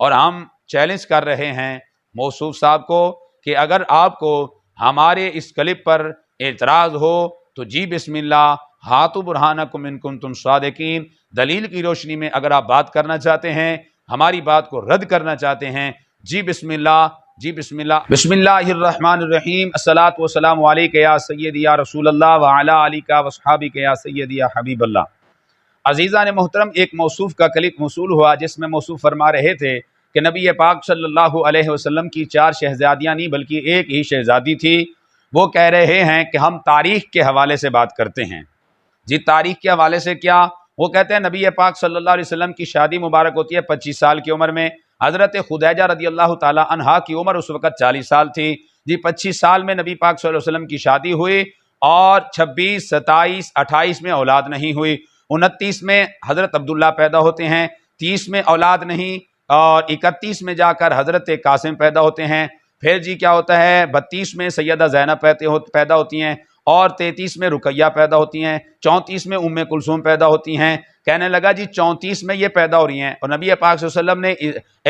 اور ہم چیلنج کر رہے ہیں موصوف صاحب کو کہ اگر آپ کو ہمارے اس کلپ پر اعتراض ہو تو جی بسم اللہ، ہاتھو برہانکم ان کنتم صادقین، دلیل کی روشنی میں اگر آپ بات کرنا چاہتے ہیں، ہماری بات کو رد کرنا چاہتے ہیں، جی بسم اللہ، جی بسم اللہ۔ بسم اللہ الرحمن الرحیم، الصلاۃ والسلام علیک یا سیدی یا رسول اللہ وعلی آلک واصحابک یا سیدی یا حبیب اللہ۔ عزیزان محترم، ایک موصوف کا کلپ موصول ہوا جس میں موصوف فرما رہے تھے کہ نبی پاک صلی اللہ علیہ وسلم کی 4 شہزادیاں نہیں بلکہ ایک ہی شہزادی تھی۔ وہ کہہ رہے ہیں کہ ہم تاریخ کے حوالے سے بات کرتے ہیں۔ جی تاریخ کے حوالے سے کیا؟ وہ کہتے ہیں نبی پاک صلی اللہ علیہ وسلم کی شادی مبارک ہوتی ہے 25 سال کی عمر میں۔ حضرت خدیجہ رضی اللہ تعالی عنہا کی عمر اس وقت 40 سال تھی۔ جی 25 سال میں نبی پاک صلی اللہ علیہ وسلم کی شادی ہوئی اور 26، 27، 28 میں اولاد نہیں ہوئی۔ 29 میں حضرت عبداللہ پیدا ہوتے ہیں، 30 میں اولاد نہیں، اور 31 میں جا کر حضرت قاسم پیدا ہوتے ہیں۔ پھر جی کیا ہوتا ہے 32 میں سیدہ زینب پیدا ہوتی ہیں، اور 33 میں رقیہ پیدا ہوتی ہیں، 34 میں ام کلثوم پیدا ہوتی ہیں۔ کہنے لگا جی 34 میں یہ پیدا ہو رہی ہیں، اور نبی پاک صلی اللہ علیہ وسلم نے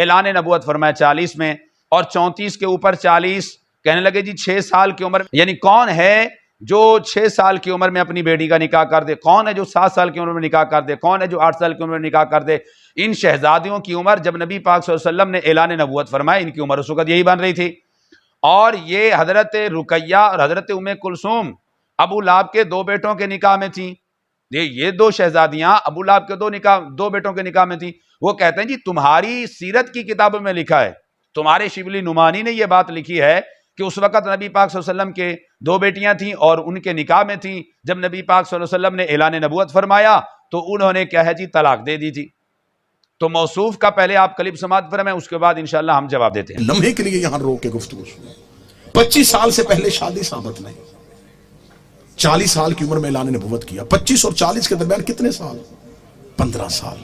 اعلان نبوت فرمایا 40 میں، اور 34 کے اوپر 40، کہنے لگے جی 6 سال کی عمر، یعنی کون ہے جو 6 سال کی عمر میں اپنی بیٹی کا نکاح کر دے؟ کون ہے جو 7 سال کی عمر میں نکاح کر دے؟ کون ہے جو 8 سال کی عمر میں نکاح کر دے؟ ان شہزادیوں کی عمر جب نبی پاک صلی اللہ علیہ وسلم نے اعلان نبوت فرمایا، ان کی عمر اس وقت یہی بن رہی تھی۔ اور یہ حضرت رقیہ اور حضرت ام کلثوم ابو لہب کے 2 بیٹوں کے نکاح میں تھیں۔ یہ 2 شہزادیاں ابو لہب کے 2 بیٹوں کے نکاح میں تھیں۔ وہ کہتے ہیں جی تمہاری سیرت کی کتابوں میں لکھا ہے، تمہارے شبلی نعمانی نے یہ بات لکھی ہے کہ اس وقت نبی پاک صلی اللہ علیہ وسلم کے 2 بیٹیاں تھیں اور ان کے نکاح میں تھیں۔ جب نبی پاک صلی اللہ علیہ وسلم نے اعلان نبوت فرمایا تو انہوں نے کیا ہے جی طلاق دے دی تھی۔ تو موصوف کا پہلے آپ کلپ سماعت فرمائیں، اس کے بعد انشاءاللہ ہم جواب دیتے ہیں۔ لمحے کے لیے یہاں روک کے گفتگو سنیں۔ 25 سال سے پہلے شادی ثابت نہیں، 40 سال کی عمر میں اعلان نبوت کیا۔ 25 اور 40 کے درمیان کتنے سال؟ 15 سال۔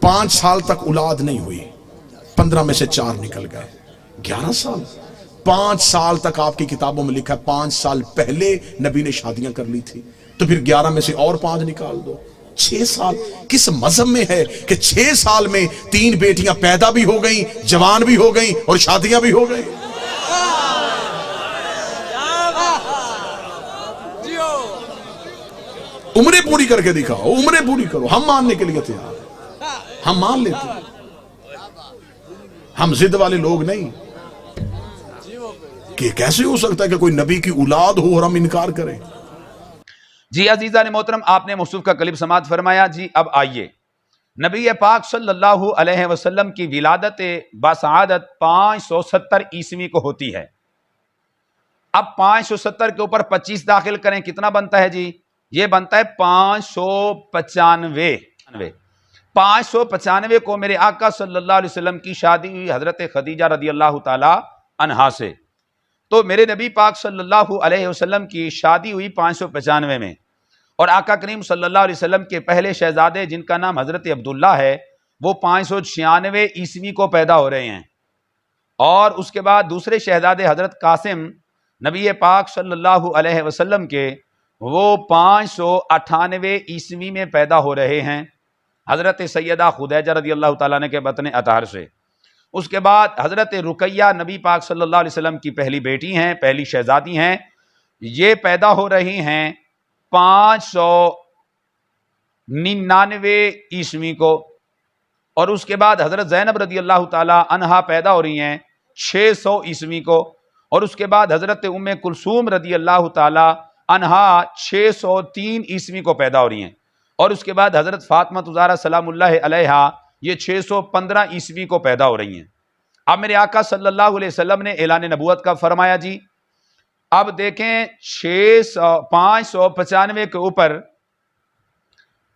5 سال تک اولاد نہیں ہوئی، 15 میں سے 4 نکل گئے، 11 سال۔ 5 سال تک آپ کی کتابوں میں لکھا ہے 5 سال پہلے نبی نے شادیاں کر لی تھی، تو پھر 11 میں سے اور 5 نکال دو، 6 سال۔ کس مذہب میں ہے کہ 6 سال میں 3 بیٹیاں پیدا بھی ہو گئیں، جوان بھی ہو گئیں اور شادیاں بھی ہو گئیں؟ عمریں پوری کر کے دکھاؤ، عمریں پوری کرو، ہم ماننے کے لیے تیار، ہم مان لیتے ہیں۔ ہم ضد والے لوگ نہیں کہ کیسے ہو سکتا ہے کہ کوئی نبی کی اولاد ہو اور ہم انکار کریں۔ جی عزیزان محترم، آپ نے موصوف کا کلپ سماعت فرمایا۔ جی اب آئیے، نبی پاک صلی اللہ علیہ وسلم کی ولادت باسعادت 570 عیسوی کو ہوتی ہے۔ اب 570 کے اوپر 25 داخل کریں، کتنا بنتا ہے جی؟ یہ بنتا ہے 595۔ 595 کو میرے آقا صلی اللہ علیہ وسلم کی شادی ہوئی حضرت خدیجہ رضی اللہ تعالی عنہا سے۔ تو میرے نبی پاک صلی اللہ علیہ وسلم کی شادی ہوئی 595 میں، اور آقا کریم صلی اللہ علیہ وسلم کے پہلے شہزادے جن کا نام حضرت عبداللہ ہے وہ 596 عیسوی کو پیدا ہو رہے ہیں، اور اس کے بعد دوسرے شہزادے حضرت قاسم نبی پاک صلی اللہ علیہ وسلم کے وہ 598 عیسوی میں پیدا ہو رہے ہیں حضرت سیدہ خدیجہ رضی اللہ تعالیٰ عنہ کے بطن اطہر سے۔ اس کے بعد حضرت رقیہ نبی پاک صلی اللہ علیہ وسلم کی پہلی بیٹی ہیں، پہلی شہزادی ہیں، یہ پیدا ہو رہی ہیں 599 عیسوی کو، اور اس کے بعد حضرت زینب رضی اللہ تعالی عنہا پیدا ہو رہی ہیں 600 عیسوی کو، اور اس کے بعد حضرت ام کلثوم رضی اللہ تعالی عنہا 603 عیسوی کو پیدا ہو رہی ہیں، اور اس کے بعد حضرت فاطمہ الزہرا سلام اللہ علیہا یہ 615 عیسوی کو پیدا ہو رہی ہیں۔ اب میرے آقا صلی اللہ علیہ وسلم نے اعلان نبوت کا فرمایا جی۔ اب دیکھیں 595 کے اوپر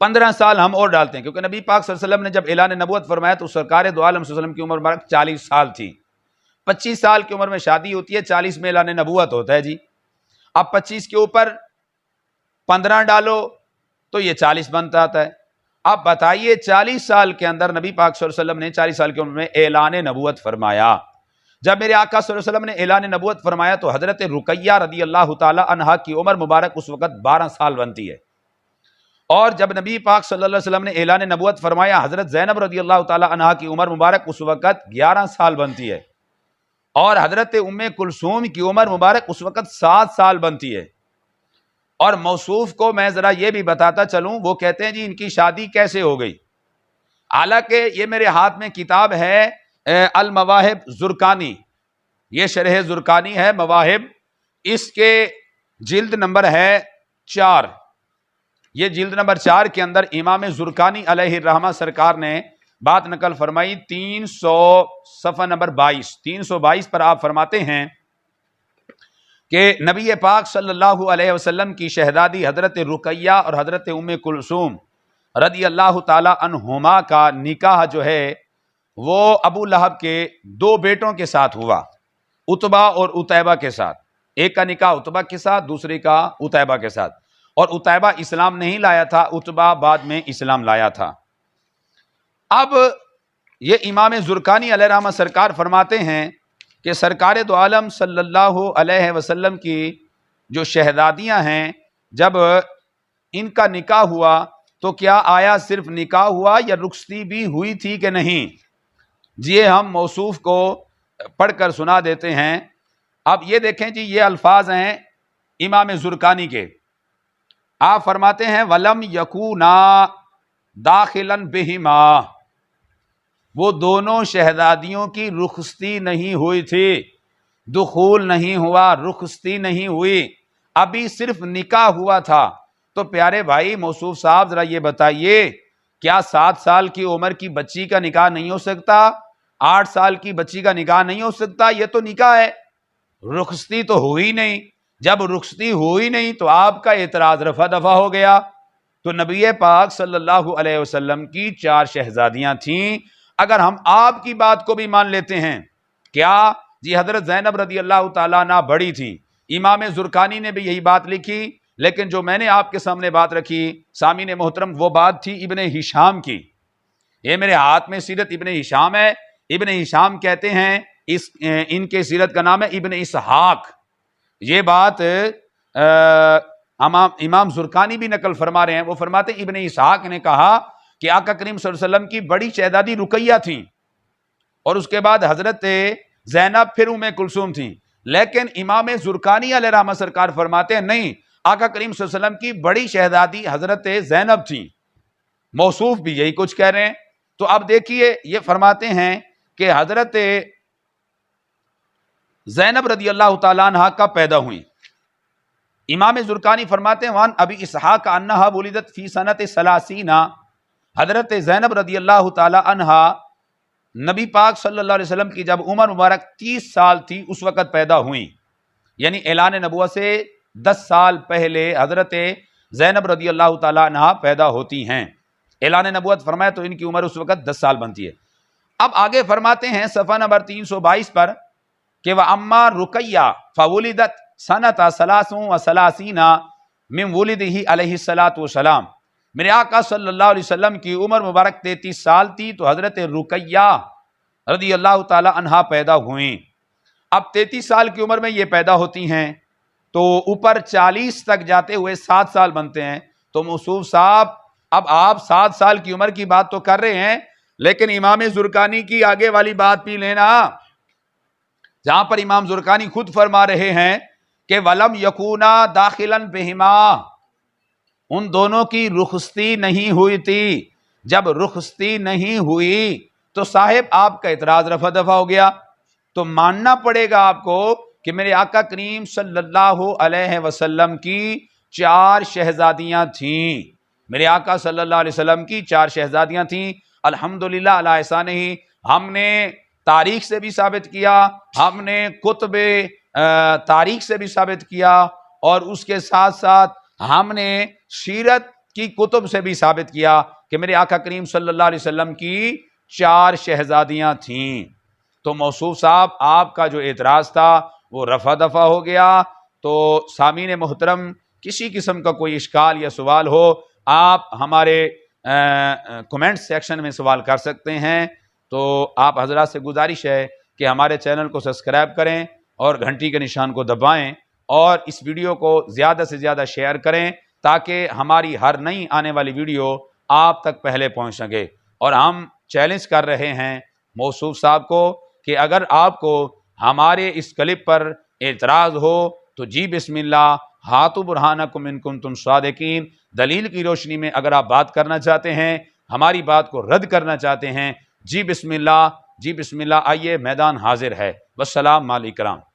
15 سال ہم اور ڈالتے ہیں، کیونکہ نبی پاک صلی اللہ علیہ وسلم نے جب اعلان نبوت فرمایا تو سرکار دو عالم صلی اللہ علیہ وسلم کی عمر مبارک 40 سال تھی۔ 25 سال کی عمر میں شادی ہوتی ہے، 40 میں اعلان نبوت ہوتا ہے جی۔ اب 25 کے اوپر 15 ڈالو تو یہ 40 بنتا آتا ہے۔ اب بتائیے 40 سال کے اندر نبی پاک صلی اللہ علیہ وسلم نے 40 سال کی عمر میں اعلان نبوت فرمایا۔ جب میرے آقا صلی اللہ علیہ وسلم نے اعلان نبوت فرمایا تو حضرت رقیہ رضی اللہ تعالی عنہا کی عمر مبارک اس وقت 12 سال بنتی ہے، اور جب نبی پاک صلی اللہ علیہ وسلم نے اعلان نبوت فرمایا، حضرت زینب رضی اللہ تعالی عنہا کی عمر مبارک اس وقت 11 سال بنتی ہے، اور حضرت ام کلثوم کی عمر مبارک اس وقت 7 سال بنتی ہے۔ اور موصوف کو میں ذرا یہ بھی بتاتا چلوں، وہ کہتے ہیں جی ان کی شادی کیسے ہو گئی، حالانکہ یہ میرے ہاتھ میں کتاب ہے المواہب زرقانی، یہ شرح زرقانی ہے مواہب، اس کے جلد نمبر ہے 4، یہ جلد نمبر 4 کے اندر امام زرقانی علیہ الرحمہ سرکار نے بات نقل فرمائی، 300 صفحہ نمبر 22، 322 پر آپ فرماتے ہیں کہ نبی پاک صلی اللہ علیہ وسلم کی شہزادی حضرت رقیہ اور حضرت ام کلثوم رضی اللہ تعالی عنہما کا نکاح جو ہے وہ ابو لہب کے 2 بیٹوں کے ساتھ ہوا، عتبہ اور عتیبہ کے ساتھ۔ ایک کا نکاح عتبہ کے ساتھ، دوسرے کا عتیبہ کے ساتھ، اور عتیبہ اسلام نہیں لایا تھا، عتبہ بعد میں اسلام لایا تھا۔ اب یہ امام زرقانی علیہ الرحمہ سرکار فرماتے ہیں کہ سرکار دو عالم صلی اللہ علیہ وسلم کی جو شہزادیاں ہیں، جب ان کا نکاح ہوا تو کیا آیا صرف نکاح ہوا یا رخصتی بھی ہوئی تھی کہ نہیں؟ جی ہم موصوف کو پڑھ کر سنا دیتے ہیں۔ اب یہ دیکھیں جی، یہ الفاظ ہیں امام زرقانی کے، آپ فرماتے ہیں وَلَمْ يَكُونَا دَاخِلًا بِهِمَا، وہ دونوں شہزادیوں کی رخصتی نہیں ہوئی تھی، دخول نہیں ہوا، رخصتی نہیں ہوئی، ابھی صرف نکاح ہوا تھا۔ تو پیارے بھائی موصوف صاحب ذرا یہ بتائیے، کیا 7 سال کی عمر کی بچی کا نکاح نہیں ہو سکتا؟ 8 سال کی بچی کا نکاح نہیں ہو سکتا؟ یہ تو نکاح ہے، رخصتی تو ہوئی نہیں۔ جب رخصتی ہوئی نہیں تو آپ کا اعتراض رفع دفع ہو گیا۔ تو نبی پاک صلی اللہ علیہ وسلم کی 4 شہزادیاں تھیں۔ اگر ہم آپ کی بات کو بھی مان لیتے ہیں، کیا جی حضرت زینب رضی اللہ تعالیٰ عنہ بڑی تھی، امام زرقانی نے بھی یہی بات لکھی، لیکن جو میں نے آپ کے سامنے بات رکھی سامعین محترم، وہ بات تھی ابن ہشام کی۔ یہ میرے ہاتھ میں سیرت ابن ہشام ہے، ابن ہشام کہتے ہیں ان کے سیرت کا نام ہے ابن اسحاق۔ یہ بات امام زرقانی بھی نقل فرما رہے ہیں، وہ فرماتے ہیں ابن اسحاق نے کہا کہ آقا کریم صلی اللہ علیہ وسلم کی بڑی شہزادی رقیہ تھیں، اور اس کے بعد حضرت زینب، پھر ام کلثوم تھیں، لیکن امام زرقانی علیہ رحمہ سرکار فرماتے ہیں نہیں، آقا کریم صلی اللہ علیہ وسلم کی بڑی شہزادی حضرت زینب تھیں۔ موصوف بھی یہی کچھ کہہ رہے ہیں۔ تو اب دیکھیے یہ فرماتے ہیں کہ حضرت زینب رضی اللہ تعالیٰ عنہ کا پیدا ہوئی۔ امام زرقانی فرماتے ہیں وان ابی اسحاق انہا ولدت فی سنت 30، حضرت زینب رضی اللہ تعالی عنہا نبی پاک صلی اللہ علیہ وسلم کی جب عمر مبارک 30 سال تھی اس وقت پیدا ہوئیں، یعنی اعلان نبوت سے 10 سال پہلے حضرت زینب رضی اللہ تعالی عنہا پیدا ہوتی ہیں۔ اعلان نبوت فرمایا تو ان کی عمر اس وقت 10 سال بنتی ہے۔ اب آگے فرماتے ہیں صفحہ نمبر 322 پر کہ وَأَمَّا رُقَيَّةُ فَوُلِدَتْ سَنَةَ 33 من وُلِدِهِ علیہ الصلاۃ والسلام، میرے آقا صلی اللہ علیہ وسلم کی عمر مبارک 33 سال تھی تو حضرت رقیہ رضی اللہ تعالی عنہا پیدا ہوئیں۔ اب 33 سال کی عمر میں یہ پیدا ہوتی ہیں تو اوپر 40 تک جاتے ہوئے 7 سال بنتے ہیں۔ تو موصوف صاحب اب آپ 7 سال کی عمر کی بات تو کر رہے ہیں، لیکن امام زرقانی کی آگے والی بات بھی لینا، جہاں پر امام زرقانی خود فرما رہے ہیں کہ وَلَمْ يَكُونَا دَاخِلًا بِهِمَا، ان دونوں کی رخصتی نہیں ہوئی تھی۔ جب رخصتی نہیں ہوئی تو صاحب آپ کا اعتراض رفع دفع ہو گیا۔ تو ماننا پڑے گا آپ کو کہ میرے آقا کریم صلی اللہ علیہ وسلم کی 4 شہزادیاں تھیں، میرے آقا صلی اللہ علیہ وسلم کی 4 شہزادیاں تھیں۔ الحمدللہ علی احسانہ، ہم نے تاریخ سے بھی ثابت کیا، ہم نے کتب تاریخ سے بھی ثابت کیا، اور اس کے ساتھ ساتھ ہم نے سیرت کی کتب سے بھی ثابت کیا کہ میرے آقا کریم صلی اللہ علیہ وسلم کی 4 شہزادیاں تھیں۔ تو موصوف صاحب آپ کا جو اعتراض تھا وہ رفع دفع ہو گیا۔ تو سامعین محترم، کسی قسم کا کوئی اشکال یا سوال ہو آپ ہمارے کمنٹ سیکشن میں سوال کر سکتے ہیں۔ تو آپ حضرات سے گزارش ہے کہ ہمارے چینل کو سبسکرائب کریں اور گھنٹی کے نشان کو دبائیں، اور اس ویڈیو کو زیادہ سے زیادہ شیئر کریں تاکہ ہماری ہر نئی آنے والی ویڈیو آپ تک پہلے پہنچ سکے۔ اور ہم چیلنج کر رہے ہیں موصوف صاحب کو کہ اگر آپ کو ہمارے اس کلپ پر اعتراض ہو تو جی بسم اللہ، ہاتھو برہانکم ان کنتم صادقین، دلیل کی روشنی میں اگر آپ بات کرنا چاہتے ہیں، ہماری بات کو رد کرنا چاہتے ہیں، جی بسم اللہ، آئیے، میدان حاضر ہے۔ والسلام علیکم۔